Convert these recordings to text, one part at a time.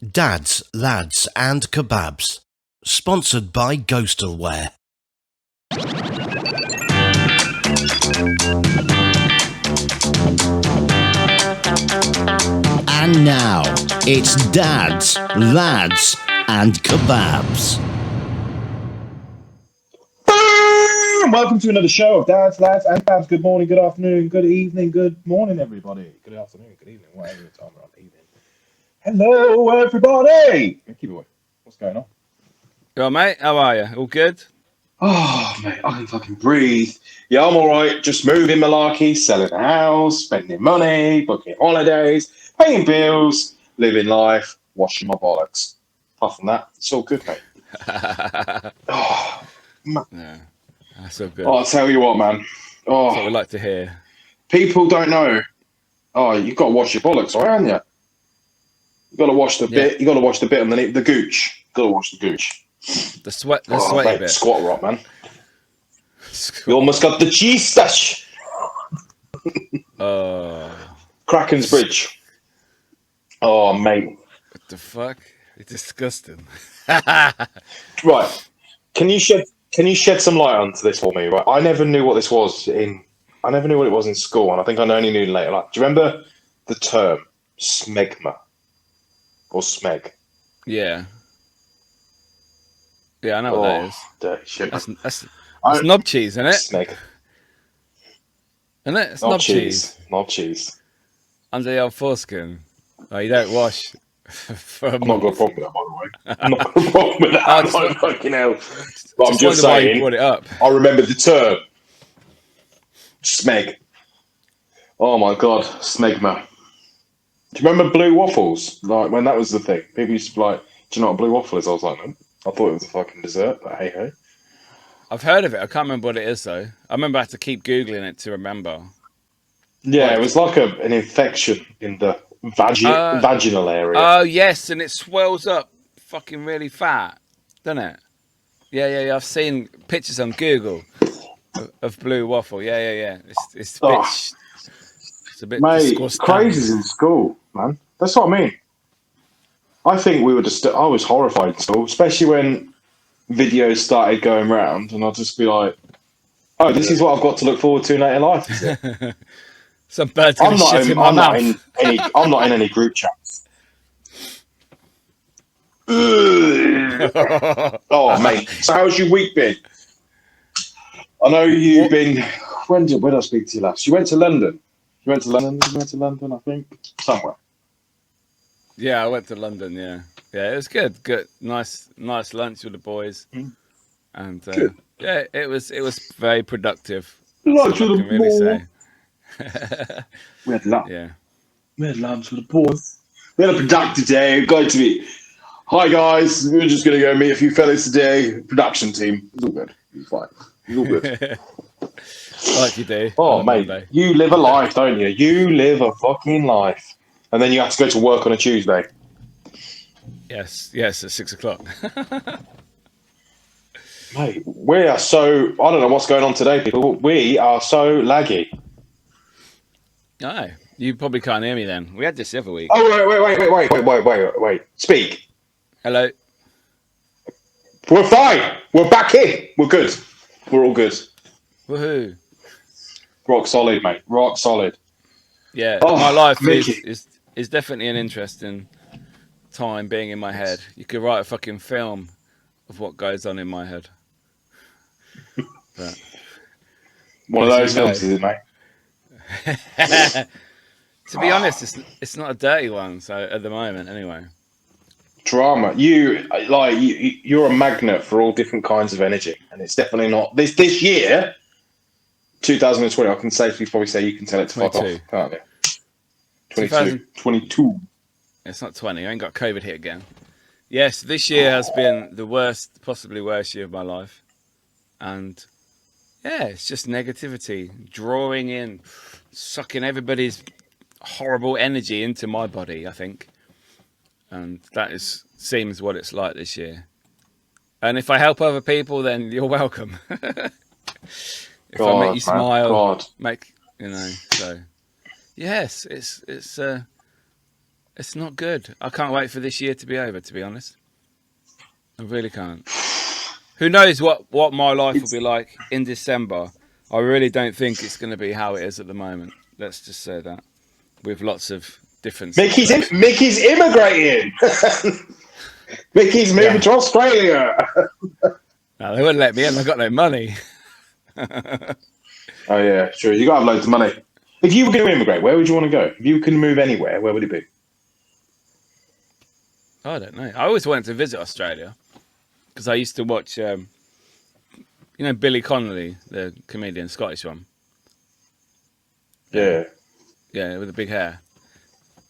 Dads, Lads and Kebabs. Sponsored by Ghostalware. And now, it's Dads, Lads and Kebabs. Welcome to another show of Dads, Lads and Kebabs. Good morning, good afternoon, good evening, good morning, everybody. Good afternoon, good evening, whatever time we're on evening. Hello, everybody. Keep it away. What's going on? Yo, mate, how are you? All good? Oh, mate, I can fucking breathe. Yeah, I'm all right. Just moving malarkey, selling a house, spending money, booking holidays, paying bills, living life, washing my bollocks. Apart from that, it's all good, mate. Oh, Yeah, that's all good. I'll tell you what, man. That's what we Oh, like to hear. people don't know. Oh, you've got to wash your bollocks, right, haven't you? You got to wash the bit. You got to wash the bit underneath the gooch. Got to wash the gooch. The sweaty Mate, bit. squat rock, man. You almost got the cheese stash. Kraken's Bridge. Oh, mate. What the fuck? It's disgusting. Right. Can you shed some light onto this for me? Right. I never knew what this was I never knew what it was in school, and I think I only knew later. Like, do you remember the term smegma or smeg? Yeah. Yeah, I know what that is. Dirty shit. That's knob cheese, isn't it? Smeg. Isn't it? It's knob cheese. Knob cheese. Under the old foreskin. Oh, you don't wash for a I'm month. not got a problem with that, by the way. I'm not got a problem with that. Like, fucking hell. But I'm just why you saying, brought it up. I remember the term smeg. Oh my god, smegma. Do you remember blue waffles? Like when that was the thing, people used to be like, "Do you know what a blue waffle is?" I was like, "No." I thought it was a fucking dessert, but hey ho. I've heard of it. I can't remember what it is though. I remember I had to keep googling it to remember. Yeah, Like, it was like an infection in the vaginal area. Oh yes, and it swells up, fucking really fat, doesn't it? Yeah. I've seen pictures on Google of blue waffle. Yeah. It's a bit Mate, disgusting. crazies in school, man. That's what I mean. I think we were just. I was horrified in school, especially when videos started going round, and I'd just be like, "Oh, this is what I've got to look forward to later in life." Is it? Some bird's gonna shit in my mouth. I'm not in any group chats. Oh, mate. So how's your week been? I know you've been. When did I speak to you last? You went to London. You went to London, I think. Somewhere. Yeah, I went to London. Yeah, it was good. Good, nice lunch with the boys, and yeah, it was very productive. Lunch with I can really say. We had lunch. Yeah. We had lunch with the boys. We had a productive day. Going to be. Hi guys, we're just going to go meet a few fellas today. Production team. It's all good. It's fine. It's all good. Like you do. Oh, mate, Monday. You live a life, don't you? You live a fucking life. And then you have to go to work on a Tuesday. Yes, at 6 o'clock. Mate, we are so... I don't know what's going on today, people. We are so laggy. Oh, you probably can't hear me then. We had this the other week. Oh, wait. Speak. Hello. We're fine. We're back in. We're good. We're all good. Woohoo. Rock solid, mate. Rock solid. Yeah, my life is definitely an interesting time being in my head. You could write a fucking film of what goes on in my head. But, one of those films, is it, mate? To be honest, it's not a dirty one. So at the moment, anyway. Drama. You're a magnet for all different kinds of energy, and it's definitely not this year. 2020, I can safely probably say you can tell it to fuck off, can't you? 22. It's not 20. I ain't got COVID hit again. Yes, this year has been the worst, possibly worst year of my life. And yeah, it's just negativity, drawing in, sucking everybody's horrible energy into my body, I think. And that seems what it's like this year. And if I help other people, then you're welcome. If I make you smile, so yes, it's It's not good. I can't wait for this year to be over, to be honest. I really can't. Who knows what my life will be like in December? I really don't think it's going to be how it is at the moment. Let's just say that. With lots of different situations. Mickey's immigrating. Mickey's moving to Australia. No, they wouldn't let me in. I've got no money. Oh yeah, sure. You got to have loads of money. If you were going to immigrate, where would you want to go? If you could move anywhere, where would it be? I don't know. I always wanted to visit Australia because I used to watch, Billy Connolly, the comedian, Scottish one. Yeah. Yeah, with the big hair.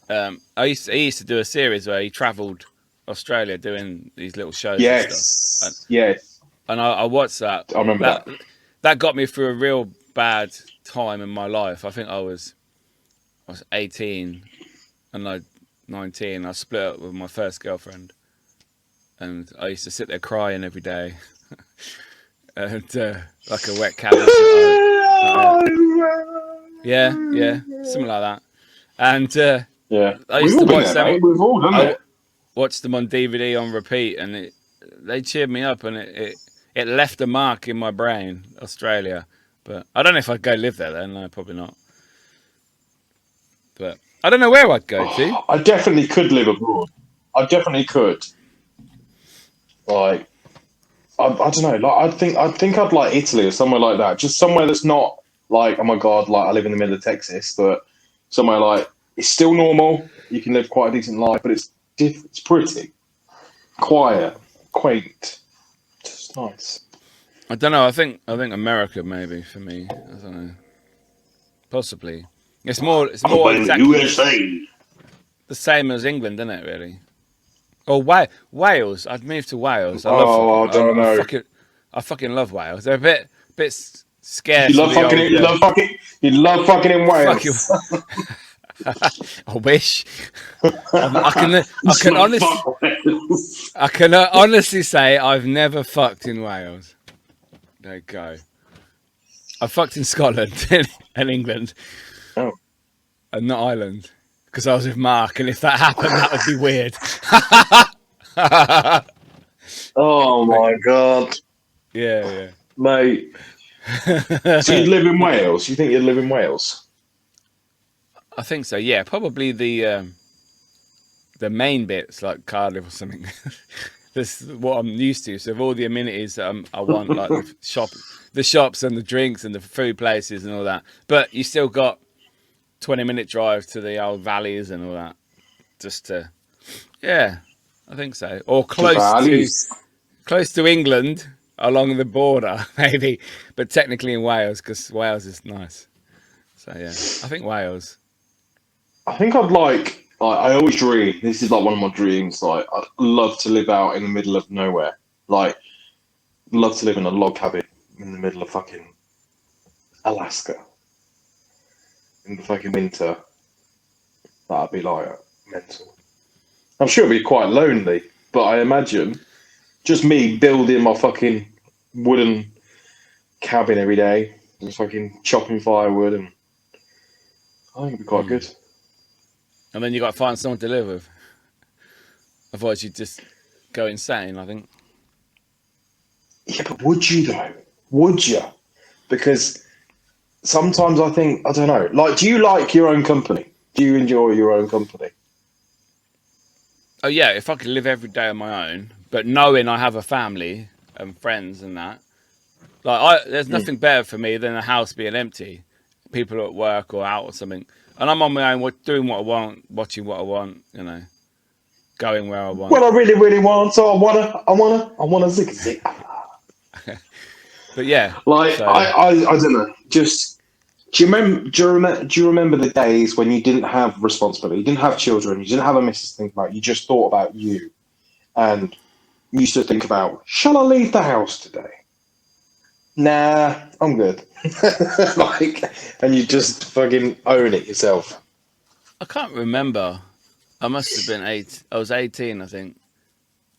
He used to do a series where he travelled Australia doing these little shows and stuff. Yes. And I watched that. I remember that. That got me through a real bad time in my life. I think I was 18 and 19. I split up with my first girlfriend. And I used to sit there crying every day. And like a wet cabbage. Yeah, something like that. And I used to watch them. We've all done it. Watched them on DVD on repeat, and they cheered me up, and it left a mark in my brain. Australia, but I don't know if I'd go live there then. No, probably not. But I don't know where I'd go to. I definitely could live abroad. I definitely could. Like, I don't know. Like, I think I'd like Italy or somewhere like that. Just somewhere that's not like, oh my god, like I live in the middle of Texas, but somewhere like it's still normal. You can live quite a decent life, but it's pretty quiet, quaint, just nice. I don't know. I think America maybe for me. I don't know. Possibly. It's more exactly USA. the same as England, isn't it? Really. Or Wales. I'd move to Wales. I fucking love Wales. They're a bit scarce. You love fucking in Wales. I wish. I can honestly say I've never fucked in Wales. There you go. I fucked in Scotland and England. Oh. And not Ireland. Because I was with Mark, and if that happened, that would be weird. Oh my god. Yeah. Mate. So you'd live in Wales? You think you'd live in Wales? I think so, yeah. Probably the main bits, like Cardiff or something. This is what I'm used to. So of all the amenities that I want, like the shops and the drinks and the food places and all that. But you still got 20-minute drive to the old valleys and all that. Just to, yeah, I think so. Or close to England along the border, maybe. But technically in Wales, because Wales is nice. So yeah, I think Wales. I think I'd like I always dream. This is like one of my dreams. Like, I'd love to live out in the middle of nowhere. Like, love to live in a log cabin in the middle of fucking Alaska in the fucking winter. That'd be like mental. I'm sure it'd be quite lonely, but I imagine just me building my fucking wooden cabin every day, just fucking chopping firewood, and I think it'd be quite good. And then you got to find someone to live with. Otherwise, you'd just go insane, I think. Yeah, but would you though? Would you? Because sometimes I think, I don't know. Like, do you like your own company? Do you enjoy your own company? Oh yeah, if I could live every day on my own, but knowing I have a family and friends and that, there's nothing better for me than a house being empty, people at work or out or something, and I'm on my own, doing what I want, watching what I want, going where I want. What I really, really want, so I wanna zig. But yeah, like so. I don't know. Just do you remember the days when you didn't have responsibility, you didn't have children, you didn't have a missus to think about, you just thought about you, and you used to think about, shall I leave the house today? Nah, I'm good. And you just fucking own it yourself. I can't remember. I must have been 8. I was 18, I think.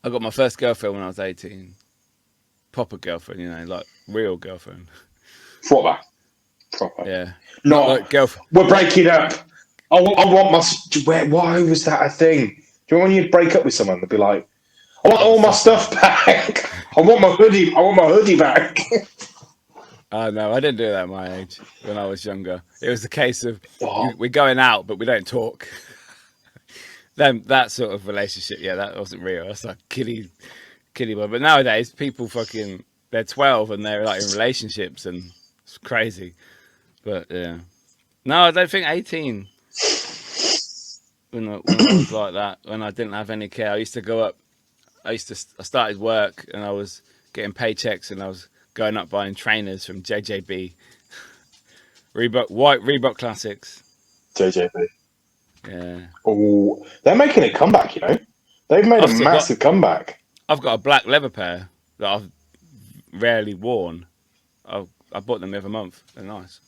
I got my first girlfriend when I was 18. Proper girlfriend, like real girlfriend. Proper. Yeah. Not like girlfriend. We're breaking up. I want my. Why was that a thing? Do you know when you'd break up with someone, they'd be like, "I want all my stuff back. I want my hoodie. I want my hoodie back." Oh no, I didn't do that at my age when I was younger. It was the case of Oh, we're going out, but we don't talk. Then that sort of relationship, yeah, that wasn't real. That's like kiddie boy. But nowadays, people fucking they're 12 and they're like in relationships, and it's crazy. But yeah, no, I don't think 18. When I was like that, when I didn't have any care, I used to go up. I started work and I was getting paychecks and I was going up buying trainers from JJB, white Reebok Classics. JJB. Yeah. Oh, they're making a comeback. You know, they've made I've a still got massive comeback. I've got a black leather pair that I've rarely worn. I bought them every month. They're nice.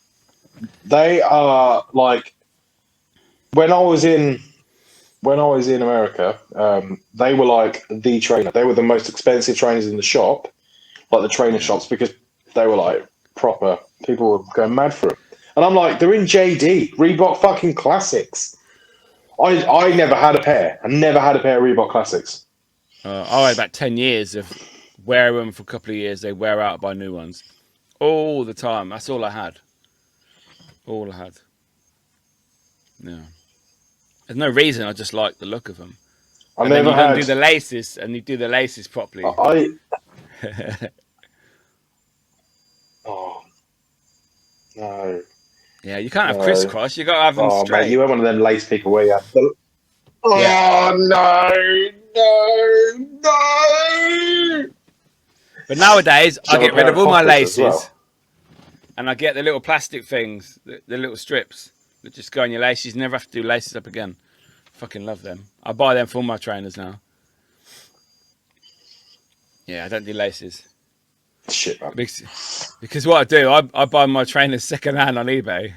They are like when I was in America, they were like the trainer. They were the most expensive trainers in the shop, like the trainer Yeah. shops, because they were like proper. People were going mad for them. And I'm like, they're in JD Reebok fucking Classics. I never had a pair. I never had a pair of Reebok Classics. I had about 10 years of wear them for a couple of years. They wear out, buy new ones all the time. That's all I had. All I had. Yeah. There's no reason. I just like the look of them. I And then never you don't had. do the laces, and you do the laces properly. Oh no, Yeah, you can't have no. crisscross. You got to have them Oh mate, straight. you were one of them lace people where you had. Yeah. Oh no, no. But nowadays, I Shall get I rid pair of all my Hoppers as laces, well? and I get the little plastic things, the little strips that just go on your laces. You never have to do laces up again. Fucking love them. I buy them for all my trainers now. Yeah, I don't do laces. Shit, man. Because what I do, I buy my trainers second hand on eBay.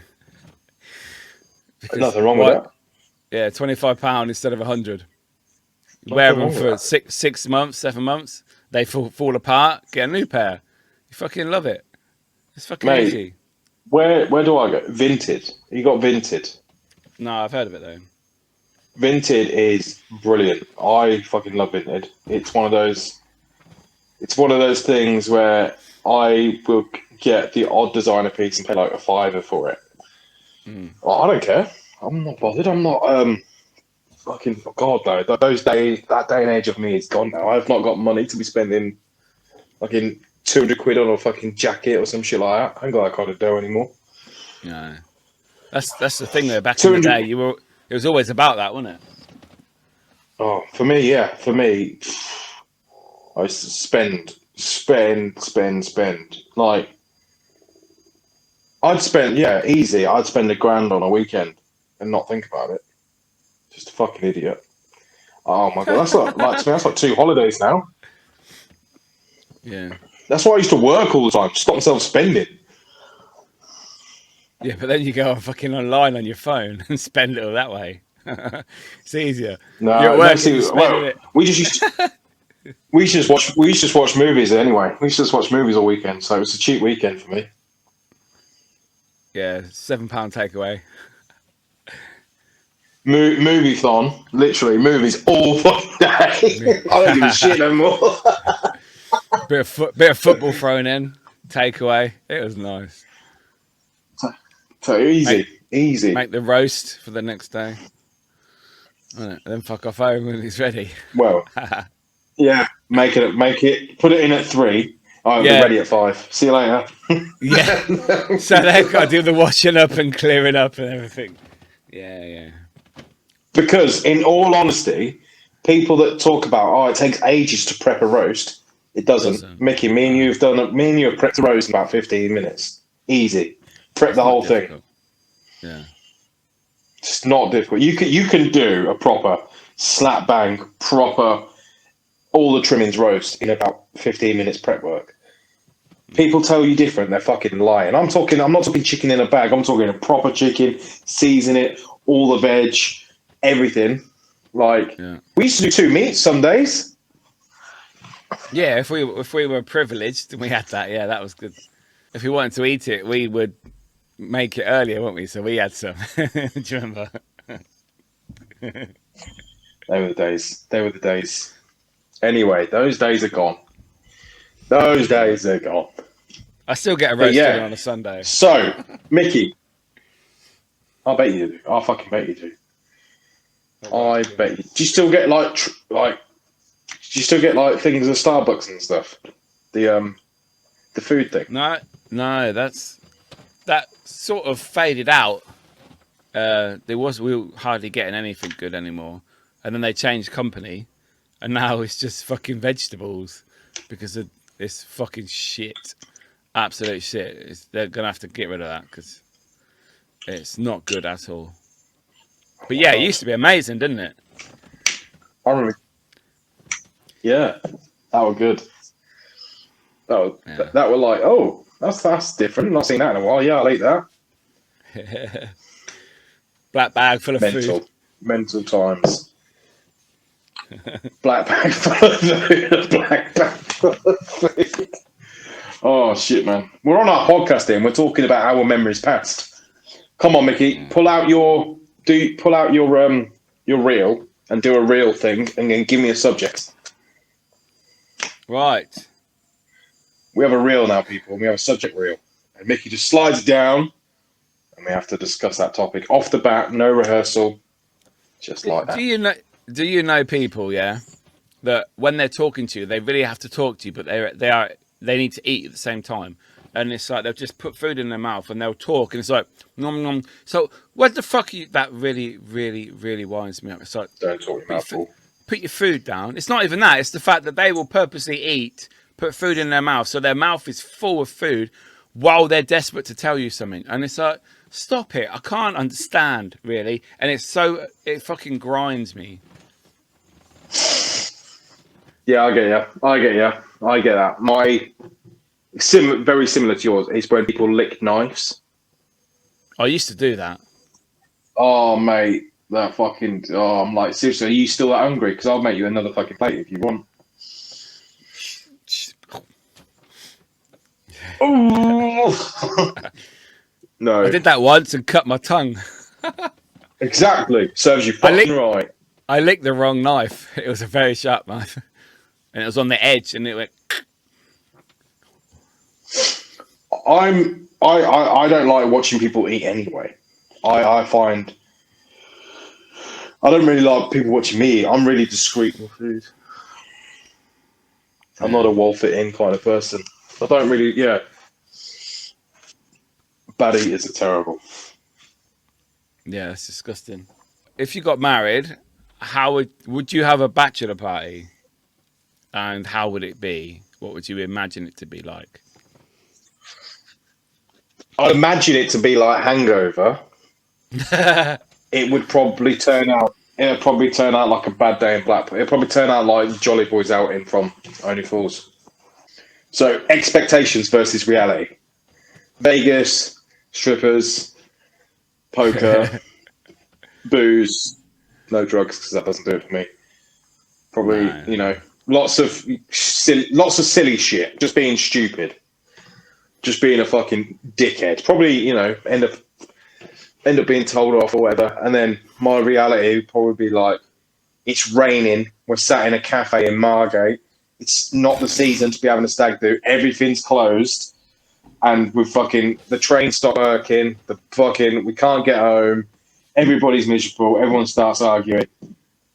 Because Nothing wrong with that. Yeah, £25 instead of 100. Wear Nothing them wrong with for that. 6 months, 7 months. They fall apart. Get a new pair. You fucking love it. It's fucking Mate, easy. where do I go? Vinted. You got Vinted. No, I've heard of it though. Vinted is brilliant. I fucking love Vinted. It's one of those. It's one of those things where I will get the odd designer piece and pay like a fiver for it. I don't care. I'm not bothered. I'm not. Fucking God no. That day and age of me is gone now. I've not got money to be spending fucking 200 quid on a fucking jacket or some shit like that. I ain't got that kind of dough anymore. No. That's the thing though. Back in the 200. day, it was always about that, wasn't it? Oh, for me, yeah. For me, I used to spend. Like, I'd spend, yeah, easy. I'd spend £1,000 on a weekend and not think about it. Just a fucking idiot. Oh my God, that's like to me, that's like 2 holidays now. Yeah. That's why I used to work all the time. Stop myself spending. Yeah, but then you go on fucking online on your phone and spend it all that way. It's easier. No, You're at no. work and See, you're spending well, it. we used to just watch movies anyway. We used to just watch movies all weekend, so it was a cheap weekend for me. Yeah, £7 takeaway. Movie-thon, literally movies all fucking day. I don't give a shit no more. Bit of football thrown in. Takeaway. It was nice. So easy. Make the roast for the next day. And then fuck off home when it's ready. Well, yeah, make it, put it in at 3. I'll be Yeah. ready at 5. See you later. Yeah. So they've got to do the washing up and clearing up and everything. Yeah. Because, in all honesty, people that talk about, it takes ages to prep a roast, it doesn't. Mickey, me and you have prepped a roast in about 15 minutes. Easy. Prep the whole thing. Yeah. It's not difficult. You can do a proper slap bang, proper all the trimmings roast in about 15 minutes prep work. People tell you different, they're fucking lying. I'm not talking chicken in a bag, I'm talking a proper chicken, season it, all the veg, everything. Like, we used to do 2 meats some days. Yeah, if we were privileged and we had that, yeah, that was good. If we wanted to eat it, we would make it earlier, wouldn't we? So we had some. Do you remember? They were the days. They were the days. Anyway, those days are gone. Those days are gone. I still get a But roast dinner yeah. on a Sunday. So, Mickey, I bet you do. I fucking bet you do. I bet you. Do you still get like? Do you still get like things at Starbucks and stuff? The food thing. No, that sort of faded out. We were hardly getting anything good anymore, and then they changed company, and now it's just fucking vegetables because of this fucking shit, absolute shit. They're gonna have to get rid of that because it's not good at all. But yeah, it used to be amazing, didn't it? I remember. Yeah, that were good. That were like, oh, that's different. Not seen that in a while. Yeah, I'll eat that. Black bag full of food. Mental times. Black bag full of food. Black bag full of food. Oh shit, man! We're on our podcast here, and we're talking about our memories past. Come on, Mickey, pull out your reel and do a reel thing, and then give me a subject. Right. We have a reel now, people. We have a subject reel, and Mickey just slides it down, and we have to discuss that topic off the bat, no rehearsal, just like that. Do you know people, yeah, that when they're talking to you, they really have to talk to you, but they need to eat at the same time, and it's like they'll just put food in their mouth and they'll talk, and it's like nom nom. So what the fuck are you? That really, really, really winds me up. It's like, don't talk your mouth. Put your food down. It's not even that. It's the fact that they will purposely eat, put food in their mouth, so their mouth is full of food while they're desperate to tell you something. And it's like, stop it. I can't understand, really. And it fucking grinds me. Yeah, I get you. I get that. Very similar to yours is when people lick knives. I used to do that. Oh, mate. That fucking... Oh, I'm like, seriously, are you still that hungry? Because I'll make you another fucking plate if you want. Oh! No. I did that once and cut my tongue. Exactly. Serves you fucking right. I licked the wrong knife. It was a very sharp knife. And it was on the edge and it went... I don't like watching people eat anyway. I find... I don't really like people watching me eat. I'm really discreet with food. I'm not a wall fit in kind of person. I don't really, Bad eaters are terrible. Yeah, it's disgusting. If you got married, how would you have a bachelor party? And how would it be? What would you imagine it to be like? I'd imagine it to be like Hangover. It would probably turn out. It'll probably turn out like a bad day in Blackpool. It'll probably turn out like Jolly Boys outing from Only Fools. So expectations versus reality. Vegas, strippers, poker, booze, no drugs because that doesn't do it for me. Probably, lots of silly shit. Just being stupid. Just being a fucking dickhead. Probably, end up being told off or whatever. And then my reality would probably be like, it's raining. We're sat in a cafe in Margate. It's not the season to be having a stag do. Everything's closed. And the train stopped working. We can't get home. Everybody's miserable. Everyone starts arguing.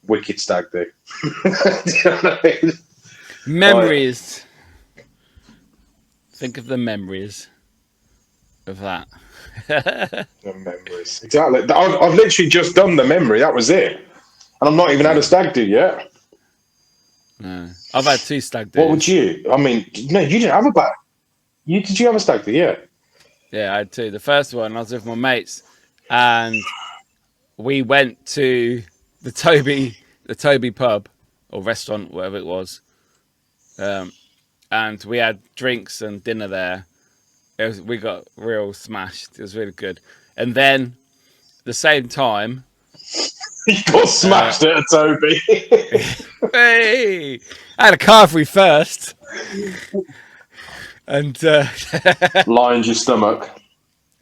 Wicked stag do. Do you know what I mean? Memories. Think of the memories of that. The memories. Exactly. I've literally just done the memory. That was it. And I'm not even had a stag do yet. No. I've had 2 stag do's. What would you? I mean, no, you didn't have a bag. Did you have a stag do? Yeah. Yeah, I had 2. The first one, I was with my mates, and we went to the Toby pub or restaurant, whatever it was, and we had drinks and dinner there. We got real smashed. It was really good. And then, the same time, you got smashed at a Toby. Hey, I had a carvery first, and lined your stomach.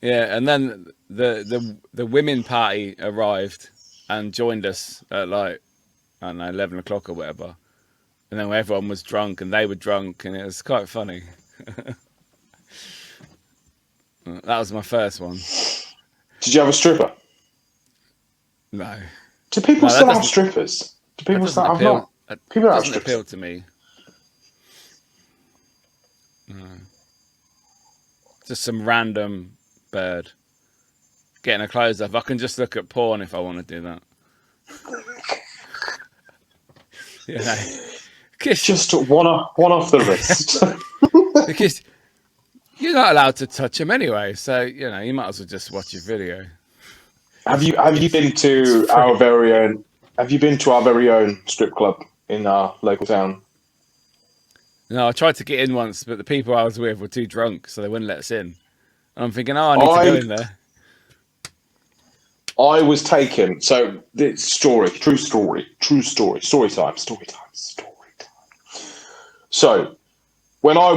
Yeah, and then the women party arrived, and joined us at like, I don't know, 11 o'clock or whatever. And then everyone was drunk and they were drunk, and it was quite funny. That was my first one. Did you have a stripper? No. Do people No, that still have doesn't- strippers? Do people That still doesn't have not? appeal. That People have doesn't strippers. appeal to me. No. Just some random bird getting a close up. I can just look at porn if I want to do that. You know, Just one off the wrist. because you're not allowed to touch them anyway, so you know you might as well just watch your video. Have you been to our very own? Have you been to our very own strip club in our local town? No, I tried to get in once, but the people I was with were too drunk, so they wouldn't let us in. And I'm thinking, oh, I need to go in there. I was taken. So this story, true story, story time. So when I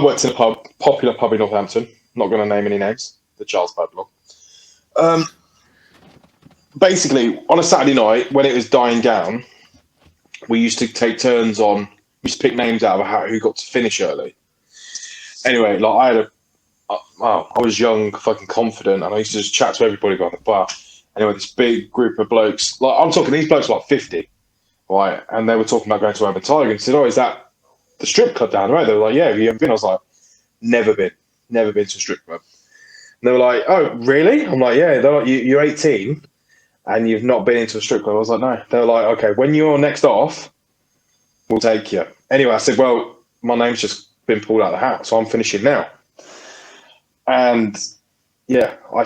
worked in a popular pub in Northampton. Not going to name any names. The Charles Padlock. Basically, on a Saturday night when it was dying down, we used to take turns on. We used to pick names out of a hat who got to finish early. Anyway, like I was young, fucking confident, and I used to just chat to everybody about the bar. Anyway, this big group of blokes, like I'm talking, these blokes were like 50, right? And they were talking about going to Urban Tiger, and said, "Oh, is that the strip club down the road?" They were like, "Yeah, have you ever been?" I was like, "Never been to a strip club." And they were like, "Oh, really?" I'm like, "Yeah." They're like, "You're 18 and you've not been into a strip club?" I was like, "No." They were like, "Okay, when you're next off, we'll take you." Anyway, I said, "Well, my name's just been pulled out of the hat, so I'm finishing now." And yeah, I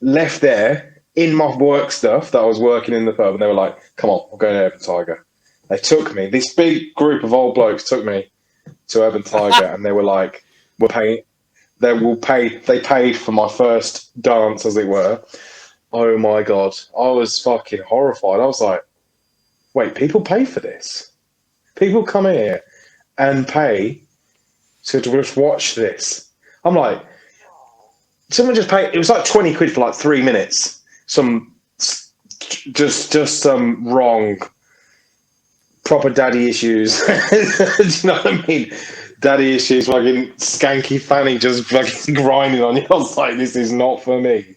left there in my work stuff that I was working in the pub, and they were like, "Come on, we're going to Urban Tiger." They took me. This big group of old blokes took me to Urban Tiger, and they were like, "We're paying." They paid for my first dance, as it were. Oh my god, I was fucking horrified. I was like, "Wait, people pay for this? People come here and pay to just watch this?" I'm like, someone just paid. It was like 20 quid for like 3 minutes. Just some wrong, proper daddy issues. Do you know what I mean? Daddy issues, fucking skanky fanny just fucking grinding on you. I was like, this is not for me.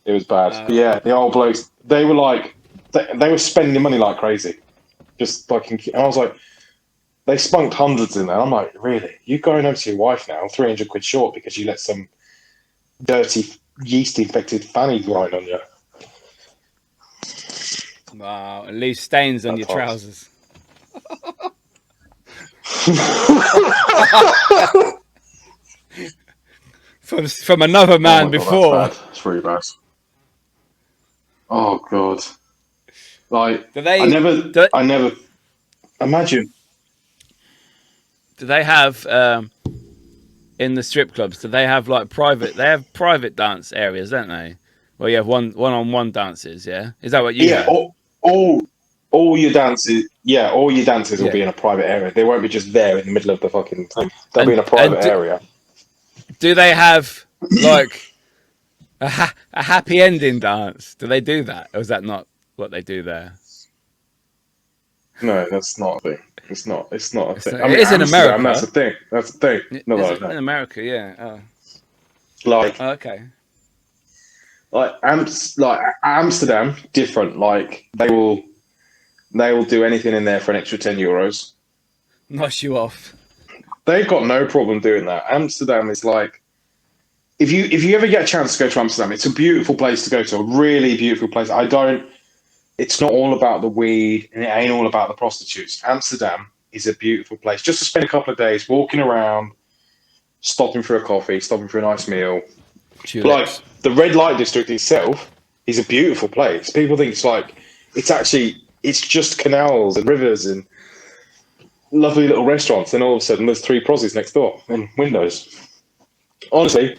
It was bad. But yeah, the old blokes, they were like, they were spending money like crazy. Just fucking, and I was like, they spunked hundreds in there. I'm like, really? You going over to your wife now, 300 quid short because you let some dirty yeast-infected fanny grind on you? Wow, at least stains on your trousers. From another man before. That's bad. It's really bad. Oh god! Like I never imagine. Do they have in the strip clubs? Do they have like private? They have private dance areas, don't they? Well, you have one-on-one dances. Yeah, is that what you? Yeah, have? all your dances. Yeah, all your dances will be in a private area. They won't be just there in the middle of the fucking thing. They'll be in a private area. Do they have like a happy ending dance? Do they do that, or is that not what they do there? No, that's not a thing. It's not a thing. It is in America. That's a thing. That's a thing. No, in America, yeah. Oh. Like, okay. Like Amsterdam, different. Like they will do anything in there for an extra €10. Knock you off. They've got no problem doing that. Amsterdam is like, if you ever get a chance to go to Amsterdam, it's a beautiful place to go to. A really beautiful place. It's not all about the weed, and it ain't all about the prostitutes. Amsterdam is a beautiful place. Just to spend a couple of days walking around, stopping for a coffee, stopping for a nice meal. Like the red light district itself is a beautiful place. People think it's just canals and rivers and lovely little restaurants, and all of a sudden there's 3 prozzies next door and windows. Honestly,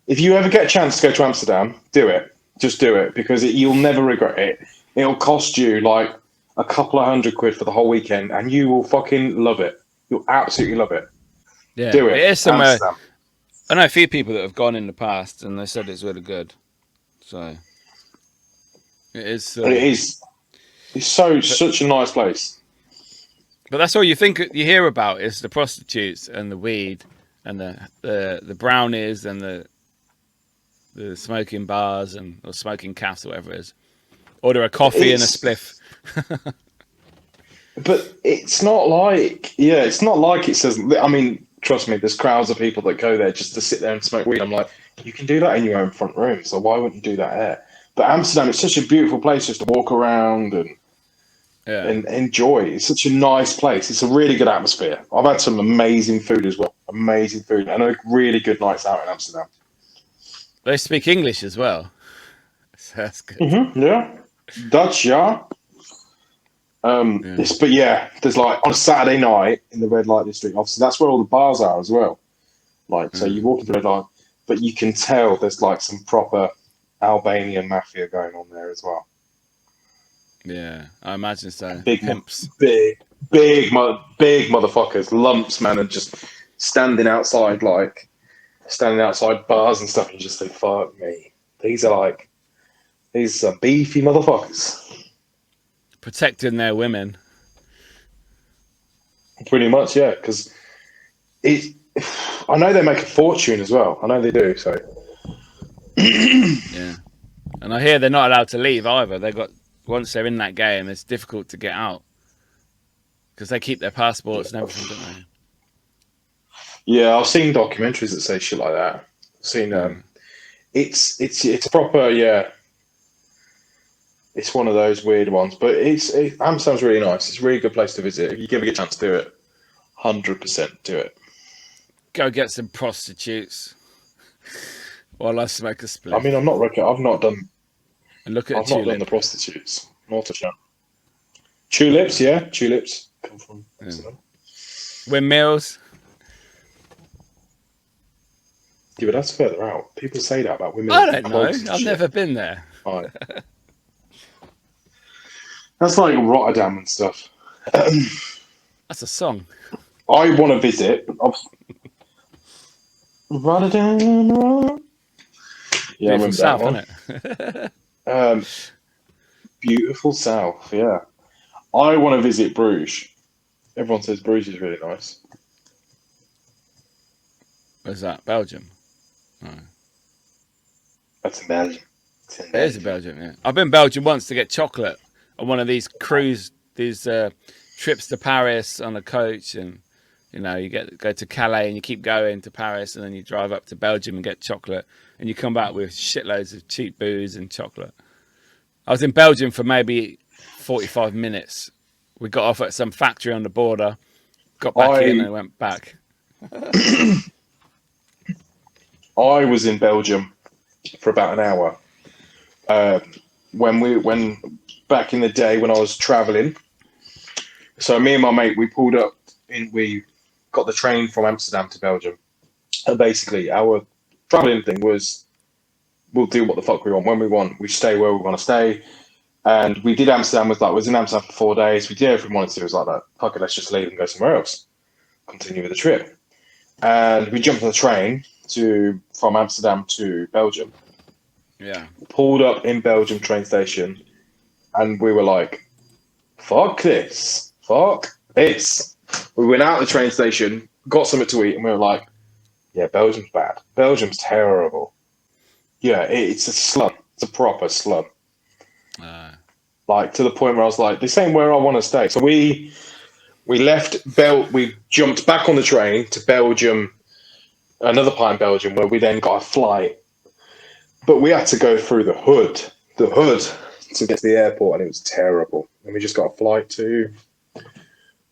if you ever get a chance to go to Amsterdam, do it. Just do it, because you'll never regret it. It'll cost you like a couple of £100 for the whole weekend, and you will fucking love it. You'll absolutely love it. Yeah, do it. It is somewhere. Amsterdam. I know a few people that have gone in the past, and they said it's really good. So, It is. And it is. It's such a nice place. But that's all you hear about is the prostitutes and the weed and the brownies and the smoking bars or smoking cafes or whatever it is. Order a coffee and a spliff. But it's not like, it's not like it says. I mean, trust me, there's crowds of people that go there just to sit there and smoke weed. I'm like, you can do that in your own front room, so why wouldn't you do that there? But Amsterdam, it's such a beautiful place just to walk around and enjoy. It's such a nice place. It's a really good atmosphere. I've had some amazing food as well. Amazing food and a really good nights out in Amsterdam. They speak English as well. So that's good. Mm-hmm, yeah. Dutch, yeah. But yeah, there's like on a Saturday night in the red light district, obviously that's where all the bars are as well. Like, so you walk into the red light, but you can tell there's like some proper Albanian mafia going on there as well. Yeah, I imagine so. Big pimps, big motherfuckers, lumps, man, and just standing outside bars and stuff, and you just think, fuck me, these are beefy motherfuckers. protecting their women. Pretty much, yeah, because I know they make a fortune as well. I know they do. So Yeah, and I hear they're not allowed to leave either. Once they're in that game, it's difficult to get out because they keep their passports and everything, don't they? Yeah, I've seen documentaries that say shit like that. I've seen it's proper, yeah. It's one of those weird ones, but Amsterdam's really nice. It's a really good place to visit. If you ever get a chance to do it, 100% do it. Go get some prostitutes while I smoke a split. I mean, I've not done. And look at I've not done the prostitutes. Not a chance. Tulips, yeah, tulips come from Amsterdam. Windmills. Yeah, but that's further out. People say that about women. I don't know. I've never been there. Right. That's like Rotterdam and stuff. That's a song. I want to visit Rotterdam. Yeah, I remember South, that one. Beautiful South, yeah. I want to visit Bruges. Everyone says Bruges is really nice. Where's that? Belgium? Oh. That's in Belgium. It is in Belgium, yeah. I've been in Belgium once to get chocolate on one of these trips to Paris on a coach, and you go to Calais and you keep going to Paris, and then you drive up to Belgium and get chocolate, and you come back with shitloads of cheap booze and chocolate. I was in Belgium for maybe 45 minutes. We got off at some factory on the border, got back in and went back. I was in Belgium for about an hour. When back in the day when I was traveling. So me and my mate, we pulled up we got the train from Amsterdam to Belgium. And basically our traveling thing was, we'll do what the fuck we want when we want. We stay where we want to stay. And we did Amsterdam was in Amsterdam for 4 days. We did everything we wanted to. It was like that. Fuck it, let's just leave and go somewhere else. Continue with the trip. And we jumped on the train from Amsterdam to Belgium. Yeah. Pulled up in Belgium train station, and we were like, fuck this. We went out the train station, got something to eat, and we were like, yeah, Belgium's bad. Belgium's terrible. Yeah, it's a slum. It's a proper slum. Like, to the point where I was like, this ain't where I want to stay. So we jumped back on the train to Belgium, another part in Belgium, where we then got a flight. But we had to go through the hood to get to the airport, and it was terrible. And we just got a flight to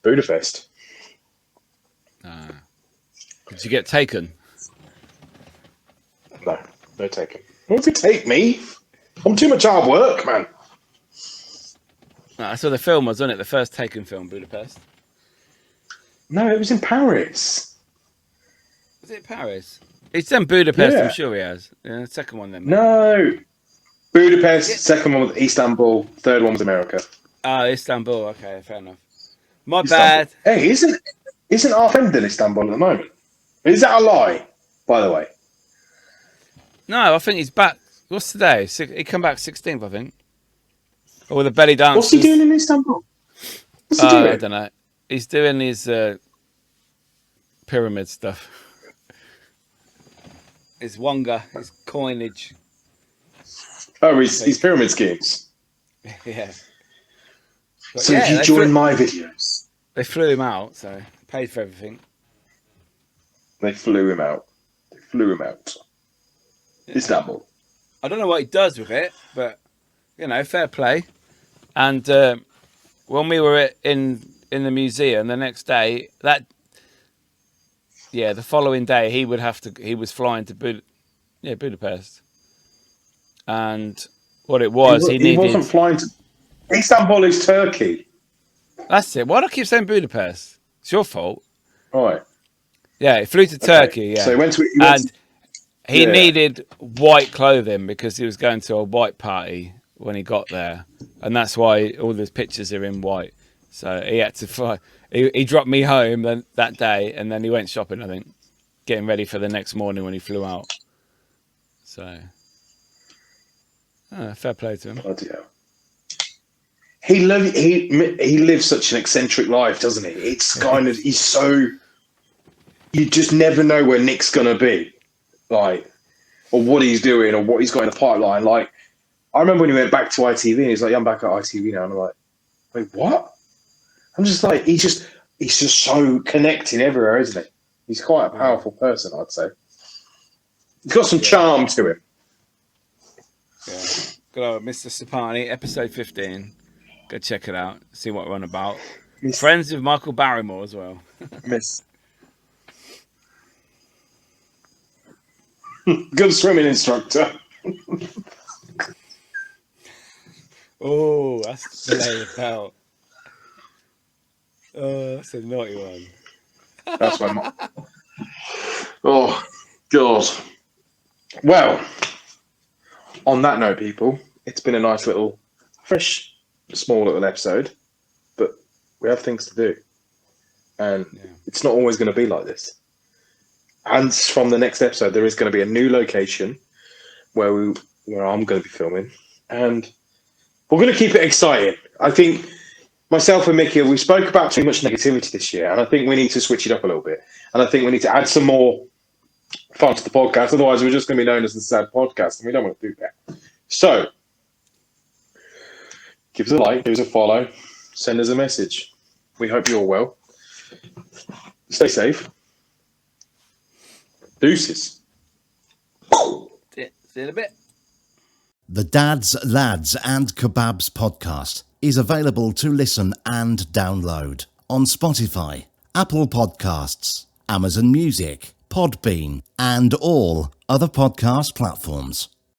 Budapest. Did you get taken? No taken. What if you take me? I'm too much hard work, man. No, I saw the film, wasn't it? The first Taken film, Budapest. No, it was in Paris. Was it Paris? He's done Budapest, Yeah. I'm sure he has. Yeah, the second one then. No. Budapest, second one was Istanbul, third one was America. Istanbul. Okay, fair enough. My Istanbul. bad. Hey, isn't our friend in Istanbul at the moment? Is that a lie, by the way? No, I think he's back. What's today? He come back 16th, I think. All the belly dancers. What's he doing in Istanbul? What's he doing? I don't know. He's doing his pyramid stuff. His wonga, his coinage. Oh, his pyramid schemes. Yeah. But So he joined my videos. They flew him out, so paid for everything. They flew him out. Yeah. Istanbul. I don't know what he does with it, but fair play. And when we were in the museum the next day, the following day he was flying to Budapest. And what it was, he wasn't flying to Istanbul is Turkey. That's it. Why do I keep saying Budapest? It's your fault. All right. Yeah, he flew to Turkey. Yeah. So he needed white clothing because he was going to a white party when he got there, and that's why all the pictures are in white. So he had to fly. He dropped me home that day, and then he went shopping. I think, getting ready for the next morning when he flew out. So, fair play to him. Bloody hell. He lives such an eccentric life, doesn't he? It's kind of he's so. You just never know where Nick's gonna be, like, or what he's doing, or what he's got in the pipeline. Like, I remember when he went back to ITV, and he's like, "I'm back at ITV now," and I'm like, "Wait, what?" I'm just like, he's just so connected everywhere, isn't he? He's quite a powerful person, I'd say. He's got some charm to him. Yeah. Go, Mr. Sapani, episode 15. Go check it out. See what we're on about. Friends with Michael Barrymore as well. Good swimming instructor. Oh, that's the belt. Oh, that's a naughty one. That's my mom. Oh, God. Well, on that note, people, it's been a nice little, fresh, small little episode, but we have things to do. And it's not always going to be like this. And from the next episode, there is going to be a new location where I'm going to be filming. And we're going to keep it exciting. I think myself and Miki, we spoke about too much negativity this year, and I think we need to switch it up a little bit. And I think we need to add some more fun to the podcast. Otherwise, we're just going to be known as the sad podcast, and we don't want to do that. So, give us a like, give us a follow, send us a message. We hope you're well. Stay safe. Deuces. See you in a bit. The Dads, Lads and Kebabs podcast is available to listen and download on Spotify, Apple Podcasts, Amazon Music, Podbean and all other podcast platforms.